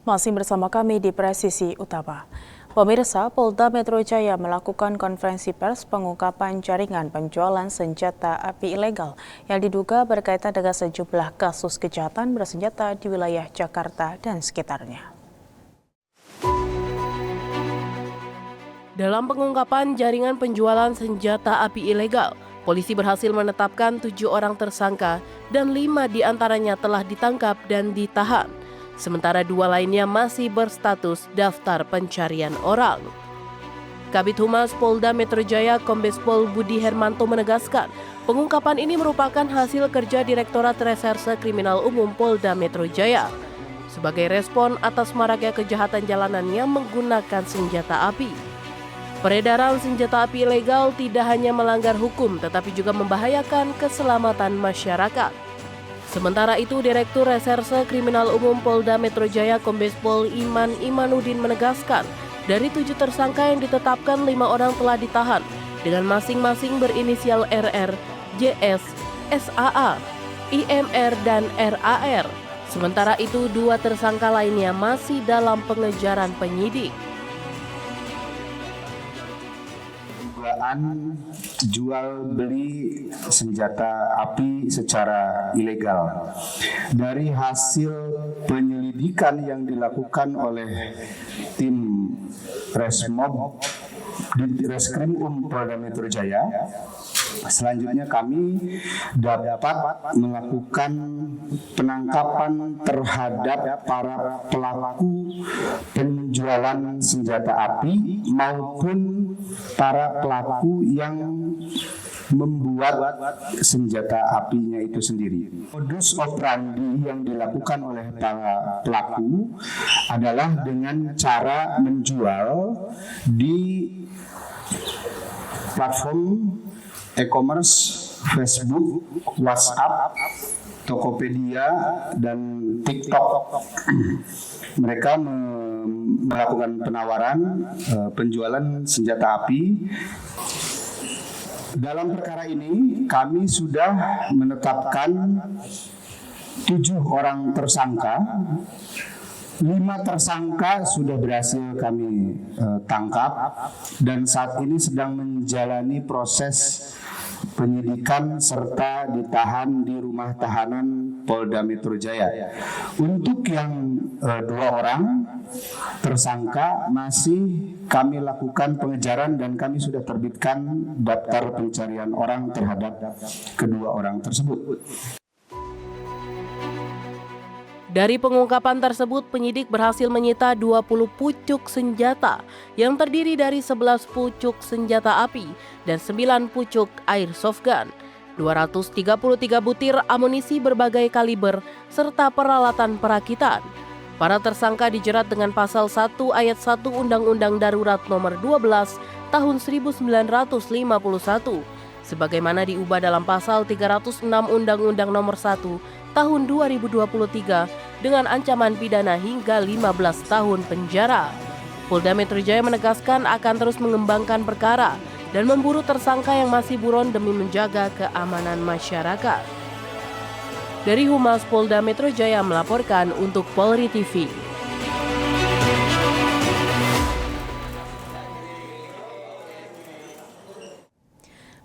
Masih bersama kami di Presisi Utama. Pemirsa, Polda Metro Jaya melakukan konferensi pers pengungkapan jaringan penjualan senjata api ilegal yang diduga berkaitan dengan sejumlah kasus kejahatan bersenjata di wilayah Jakarta dan sekitarnya. Dalam pengungkapan jaringan penjualan senjata api ilegal, polisi berhasil menetapkan 7 orang tersangka dan 5 diantaranya telah ditangkap dan ditahan. Sementara 2 lainnya masih berstatus daftar pencarian orang. Kabid Humas Polda Metro Jaya Kombes Pol Budi Hermanto menegaskan, pengungkapan ini merupakan hasil kerja Direktorat Reserse Kriminal Umum Polda Metro Jaya sebagai respon atas maraknya kejahatan jalanan yang menggunakan senjata api. Peredaran senjata api ilegal tidak hanya melanggar hukum tetapi juga membahayakan keselamatan masyarakat. Sementara itu, Direktur Reserse Kriminal Umum Polda Metro Jaya Kombes Pol Iman Imanuddin menegaskan, dari 7 tersangka yang ditetapkan 5 orang telah ditahan dengan masing-masing berinisial RR, JS, SAA, IMR, dan RAR. Sementara itu, 2 tersangka lainnya masih dalam pengejaran penyidik. Jual beli senjata api secara ilegal. Dari hasil penyelidikan yang dilakukan oleh tim Resmob di Reskrimum Polda Metro Jaya, selanjutnya kami dapat melakukan penangkapan terhadap para pelaku penjualan senjata api maupun para pelaku yang membuat senjata apinya itu sendiri. Modus operandi yang dilakukan oleh para pelaku adalah dengan cara menjual di platform e-commerce, Facebook, WhatsApp, Tokopedia, dan TikTok. Mereka melakukan penawaran penjualan senjata api. Dalam perkara ini kami sudah menetapkan 7 orang tersangka. 5 tersangka sudah berhasil kami tangkap dan saat ini sedang menjalani proses penyidikan serta ditahan di rumah tahanan Polda Metro Jaya. Untuk yang 2 orang tersangka masih kami lakukan pengejaran dan kami sudah terbitkan daftar pencarian orang terhadap kedua orang tersebut. Dari pengungkapan tersebut, penyidik berhasil menyita 20 pucuk senjata yang terdiri dari 11 pucuk senjata api dan 9 pucuk airsoft gun, 233 butir amunisi berbagai kaliber, serta peralatan perakitan. Para tersangka dijerat dengan pasal 1 ayat 1 Undang-Undang Darurat Nomor 12 Tahun 1951, sebagaimana diubah dalam pasal 306 Undang-Undang Nomor 1 Tahun 2023 dengan ancaman pidana hingga 15 tahun penjara. Polda Metro Jaya menegaskan akan terus mengembangkan perkara dan memburu tersangka yang masih buron demi menjaga keamanan masyarakat. Dari Humas Polda Metro Jaya melaporkan untuk Polri TV.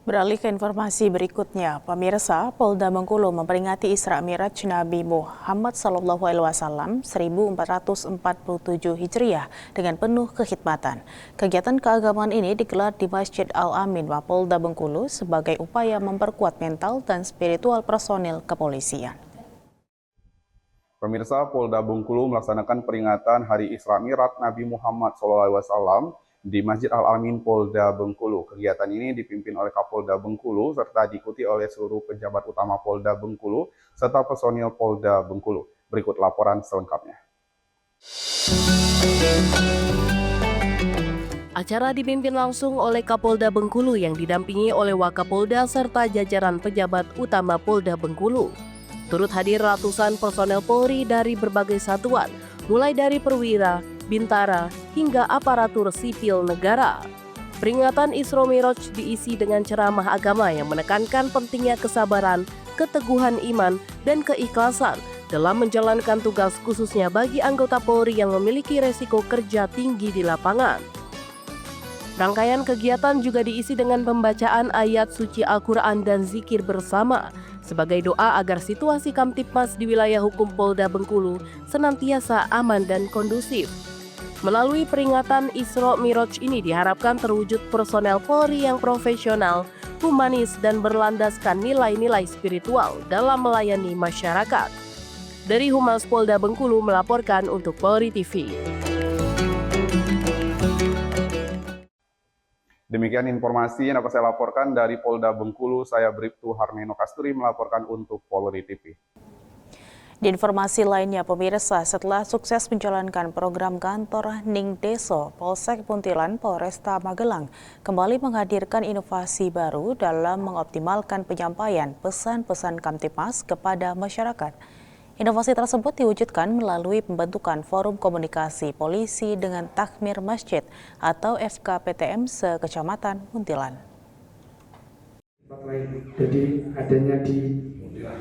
Beralih ke informasi berikutnya, pemirsa, Polda Bengkulu memperingati Isra Mi'raj Nabi Muhammad SAW 1447 Hijriah dengan penuh kekhidmatan. Kegiatan keagamaan ini digelar di Masjid Al-Amin Mapolda Bengkulu sebagai upaya memperkuat mental dan spiritual personil kepolisian. Pemirsa, Polda Bengkulu melaksanakan peringatan Hari Isra Mi'raj Nabi Muhammad SAW di Masjid Al-Amin Polda Bengkulu. Kegiatan ini dipimpin oleh Kapolda Bengkulu serta diikuti oleh seluruh pejabat utama Polda Bengkulu serta personil Polda Bengkulu. Berikut laporan selengkapnya. Acara dipimpin langsung oleh Kapolda Bengkulu yang didampingi oleh Wakapolda serta jajaran pejabat utama Polda Bengkulu. Turut hadir ratusan personel Polri dari berbagai satuan, mulai dari perwira, bintara, hingga aparatur sipil negara. Peringatan Isra Mi'raj diisi dengan ceramah agama yang menekankan pentingnya kesabaran, keteguhan iman, dan keikhlasan dalam menjalankan tugas khususnya bagi anggota Polri yang memiliki resiko kerja tinggi di lapangan. Rangkaian kegiatan juga diisi dengan pembacaan ayat suci Al-Quran dan zikir bersama sebagai doa agar situasi Kamtibmas di wilayah hukum Polda Bengkulu senantiasa aman dan kondusif. Melalui peringatan Isra Miraj ini diharapkan terwujud personel Polri yang profesional, humanis, dan berlandaskan nilai-nilai spiritual dalam melayani masyarakat. Dari Humas Polda Bengkulu melaporkan untuk Polri TV. Demikian informasi yang dapat saya laporkan dari Polda Bengkulu. Saya Bribtu Harmeno Kasturi melaporkan untuk Polri TV. Di informasi lainnya, pemirsa, setelah sukses menjalankan program kantor Ning Deso, Polsek Muntilan Polresta Magelang kembali menghadirkan inovasi baru dalam mengoptimalkan penyampaian pesan-pesan Kamtibmas kepada masyarakat. Inovasi tersebut diwujudkan melalui pembentukan Forum Komunikasi Polisi dengan Takmir Masjid atau FKPTM se-Kecamatan Muntilan. Jadi adanya di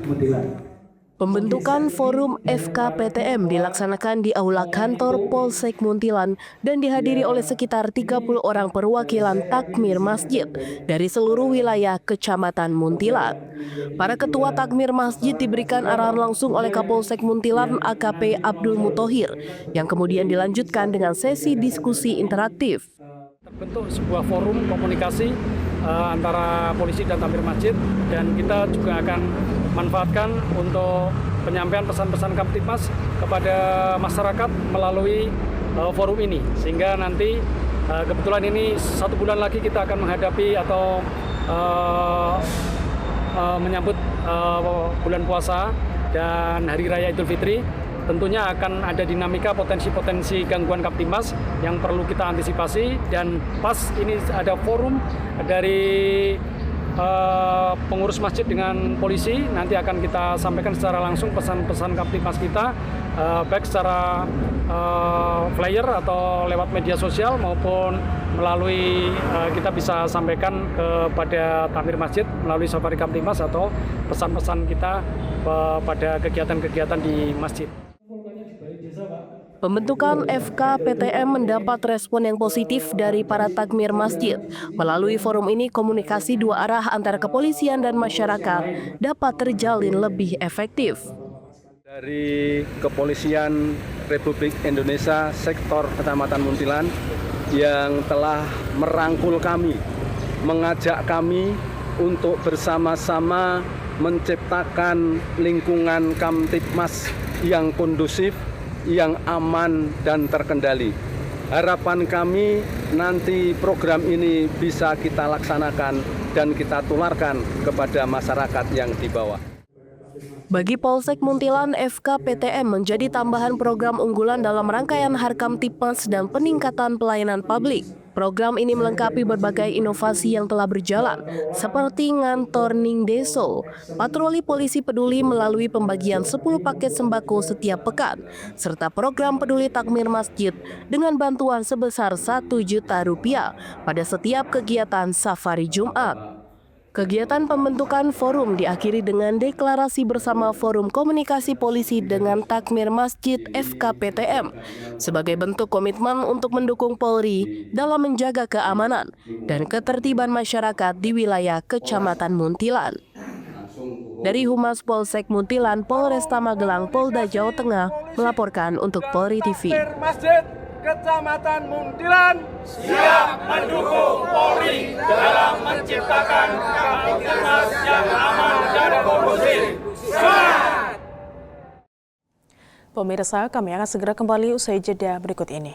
Muntilan. Pembentukan Forum FKPTM dilaksanakan di Aula Kantor Polsek Muntilan dan dihadiri oleh sekitar 30 orang perwakilan Takmir Masjid dari seluruh wilayah Kecamatan Muntilan. Para ketua Takmir Masjid diberikan arahan langsung oleh Kapolsek Muntilan AKP Abdul Mutohir yang kemudian dilanjutkan dengan sesi diskusi interaktif. Terbentuk sebuah forum komunikasi antara polisi dan Takmir Masjid, dan kita juga akan manfaatkan untuk penyampaian pesan-pesan Kamtibmas kepada masyarakat melalui forum ini, sehingga nanti kebetulan ini 1 bulan lagi kita akan menghadapi atau menyambut bulan puasa dan Hari Raya Idul Fitri. Tentunya akan ada dinamika potensi-potensi gangguan Kamtibmas yang perlu kita antisipasi, dan pas ini ada forum dari pengurus masjid dengan polisi, nanti akan kita sampaikan secara langsung pesan-pesan Kamtibmas kita, baik secara flyer atau lewat media sosial maupun melalui kita bisa sampaikan kepada Takmir Masjid melalui safari Kamtibmas atau pesan-pesan kita pada kegiatan-kegiatan di masjid. Pembentukan FKPTM mendapat respon yang positif dari para takmir masjid. Melalui forum ini, komunikasi dua arah antara kepolisian dan masyarakat dapat terjalin lebih efektif. Dari Kepolisian Republik Indonesia Sektor Kecamatan Muntilan yang telah merangkul kami, mengajak kami untuk bersama-sama menciptakan lingkungan Kamtibmas yang kondusif, yang aman dan terkendali. Harapan kami nanti program ini bisa kita laksanakan dan kita tularkan kepada masyarakat yang di bawah. Bagi Polsek Muntilan, FKPTM menjadi tambahan program unggulan dalam rangkaian Harkamtibmas dan peningkatan pelayanan publik. Program ini melengkapi berbagai inovasi yang telah berjalan, seperti ngantor Ning Deso, patroli polisi peduli melalui pembagian 10 paket sembako setiap pekan, serta program peduli Takmir Masjid dengan bantuan sebesar Rp1 juta pada setiap kegiatan safari Jumat. Kegiatan pembentukan forum diakhiri dengan deklarasi bersama Forum Komunikasi Polisi dengan Takmir Masjid FKPTM sebagai bentuk komitmen untuk mendukung Polri dalam menjaga keamanan dan ketertiban masyarakat di wilayah Kecamatan Muntilan. Dari Humas Polsek Muntilan, Polresta Magelang, Polda Jawa Tengah melaporkan untuk Polri TV. Kecamatan Muntilan siap mendukung Polri dalam menciptakan Kamtibmas yang aman dan kondusif. Pemirsa, kami akan segera kembali usai jeda berikut ini.